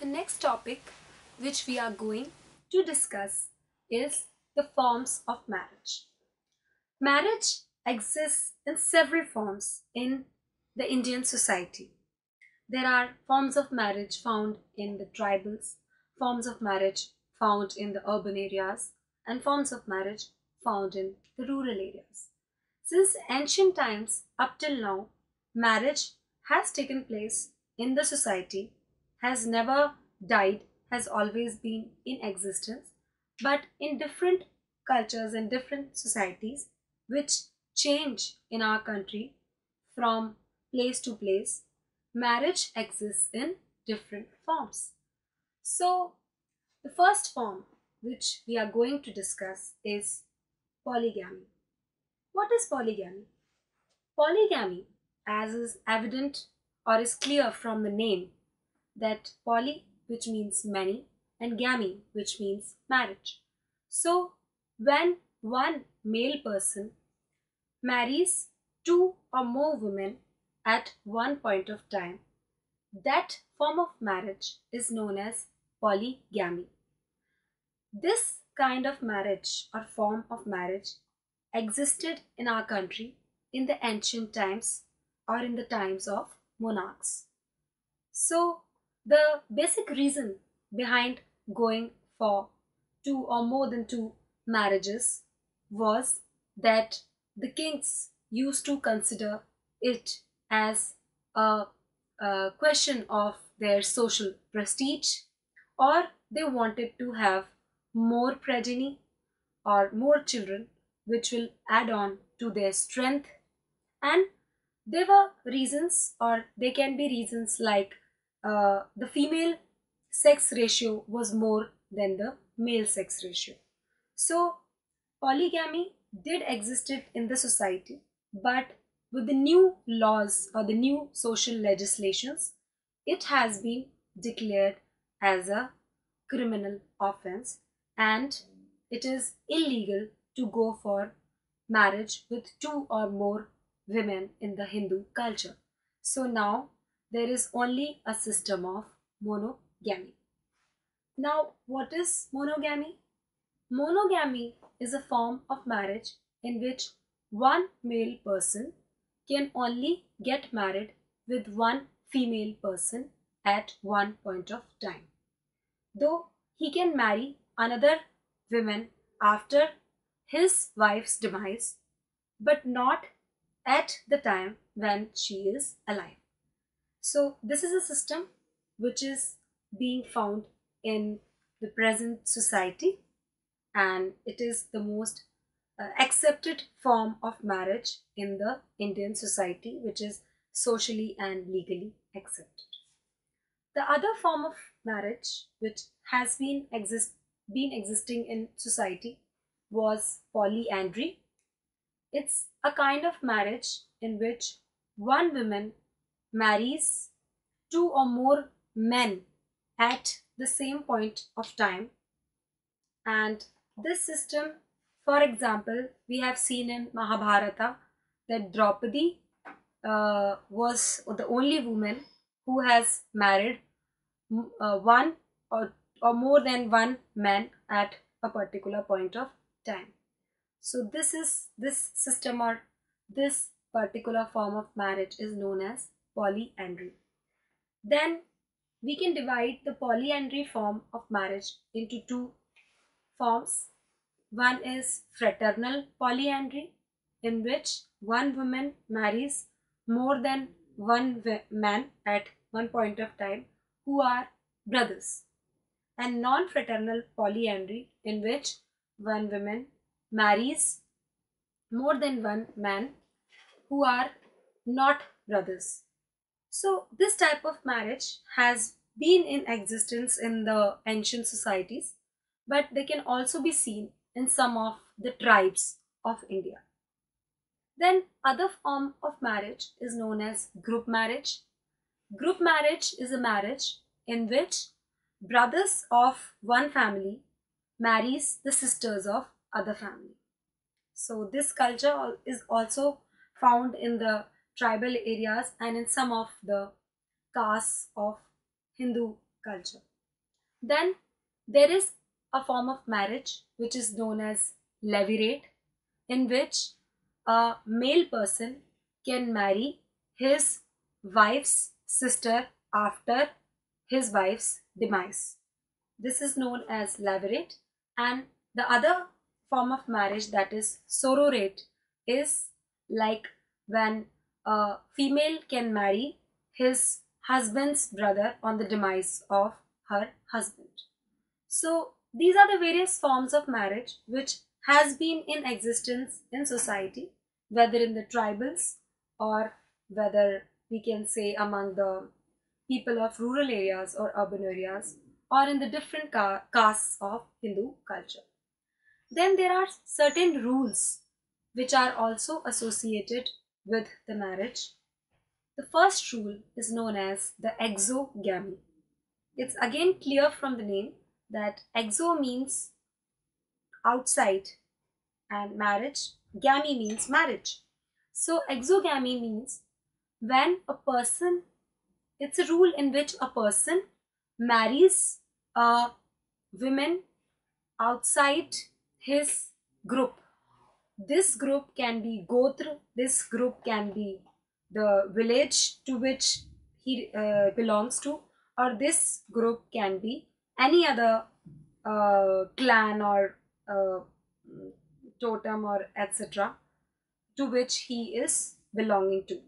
The next topic which we are going to discuss is the forms of marriage. Marriage exists in several forms in the Indian society. There are forms of marriage found in the tribals, forms of marriage found in the urban areas, and forms of marriage found in the rural areas. Since ancient times up till now, marriage has taken place in the society, has never died, has always been in existence, but in different cultures and different societies, which change in our country from place to place, marriage exists in different forms. So, the first form which we are going to discuss is polygamy. What is polygamy? Polygamy, as is evident or is clear from the name, that poly, which means many, and gamy, which means marriage. So, when one male person marries two or more women at one point of time, that form of marriage is known as polygamy. This kind of marriage or form of marriage existed in our country in the ancient times or in the times of monarchs. So, the basic reason behind going for two or more than two marriages was that the kings used to consider it as a question of their social prestige, or they wanted to have more progeny or more children which will add on to their strength. And there were reasons, or they can be reasons like the female sex ratio was more than the male sex ratio. So polygamy did existed in the society, but with the new laws or the new social legislations, it has been declared as a criminal offense, and it is illegal to go for marriage with two or more women in the Hindu culture. So now there is only a system of monogamy. Now, what is monogamy? Monogamy is a form of marriage in which one male person can only get married with one female person at one point of time. Though he can marry another woman after his wife's demise, but not at the time when she is alive. So, this is a system which is being found in the present society, and it is the most accepted form of marriage in the Indian society, which is socially and legally accepted. The other form of marriage which has been existing in society was polyandry. It's a kind of marriage in which one woman marries two or more men at the same point of time. And this system, for example, we have seen in Mahabharata that Draupadi was the only woman who has married one or more than one man at a particular point of time. So this system or this particular form of marriage is known as polyandry. Then we can divide the polyandry form of marriage into two forms. One is fraternal polyandry, in which one woman marries more than one man at one point of time who are brothers, and non-fraternal polyandry, in which one woman marries more than one man who are not brothers. So, this type of marriage has been in existence in the ancient societies, but they can also be seen in some of the tribes of India. Then, other form of marriage is known as group marriage. Group marriage is a marriage in which brothers of one family marries the sisters of other family. So this culture is also found in the tribal areas and in some of the castes of Hindu culture. Then there is a form of marriage which is known as levirate, in which a male person can marry his wife's sister after his wife's demise. This is known as levirate. And the other form of marriage, that is sororate, is like when a female can marry his husband's brother on the demise of her husband. So these are the various forms of marriage which has been in existence in society, whether in the tribals or whether we can say among the people of rural areas or urban areas, or in the different castes of Hindu culture. Then there are certain rules which are also associated with the marriage. The first rule is known as the exogamy. It's again clear from the name that exo means outside and marriage, gamy means marriage. So exogamy means when a person, it's a rule in which a person marries a woman outside his group. This group can be Gotra, this group can be the village to which he belongs to, or this group can be any other clan or totem or etc. to which he is belonging to.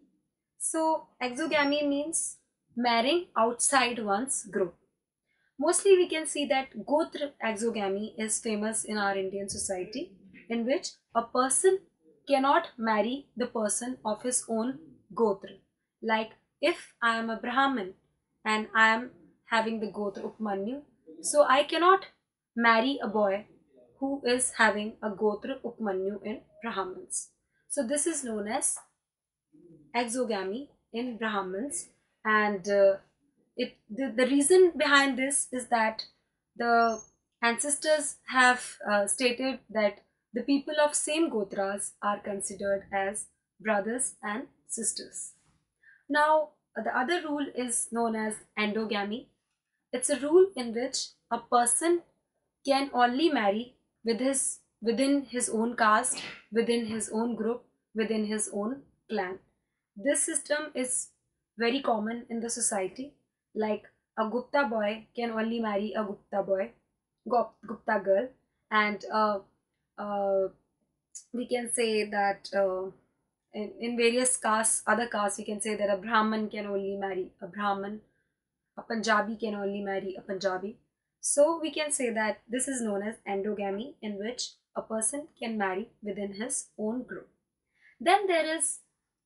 So exogamy means marrying outside one's group. Mostly we can see that Gotra exogamy is famous in our Indian society, in which a person cannot marry the person of his own Gotra. Like if I am a Brahmin and I am having the Gotra Upmanyu, so I cannot marry a boy who is having a Gotra Upmanyu in Brahmins. So this is known as exogamy in Brahmins, and the reason behind this is that the ancestors have stated that the people of same gotras are considered as brothers and sisters. Now the other rule is known as endogamy. It's a rule in which a person can only marry within his own caste, within his own group, within his own clan. This system is very common in the society. Like a Gupta boy can only marry a Gupta boy, Gupta girl, and we can say that in various castes, other castes, we can say that a Brahman can only marry a Brahman, a Punjabi can only marry a Punjabi. So we can say that this is known as endogamy, in which a person can marry within his own group. Then there is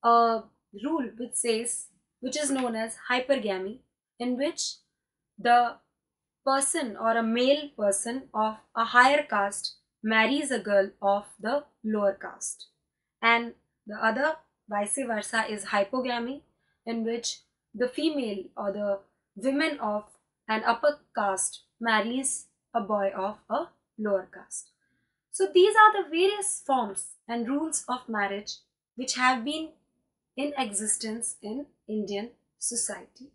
a rule which is known as hypergamy, in which the person or a male person of a higher caste marries a girl of the lower caste. And the other vice versa is hypogamy, in which the female or the women of an upper caste marries a boy of a lower caste. So these are the various forms and rules of marriage which have been in existence in Indian society.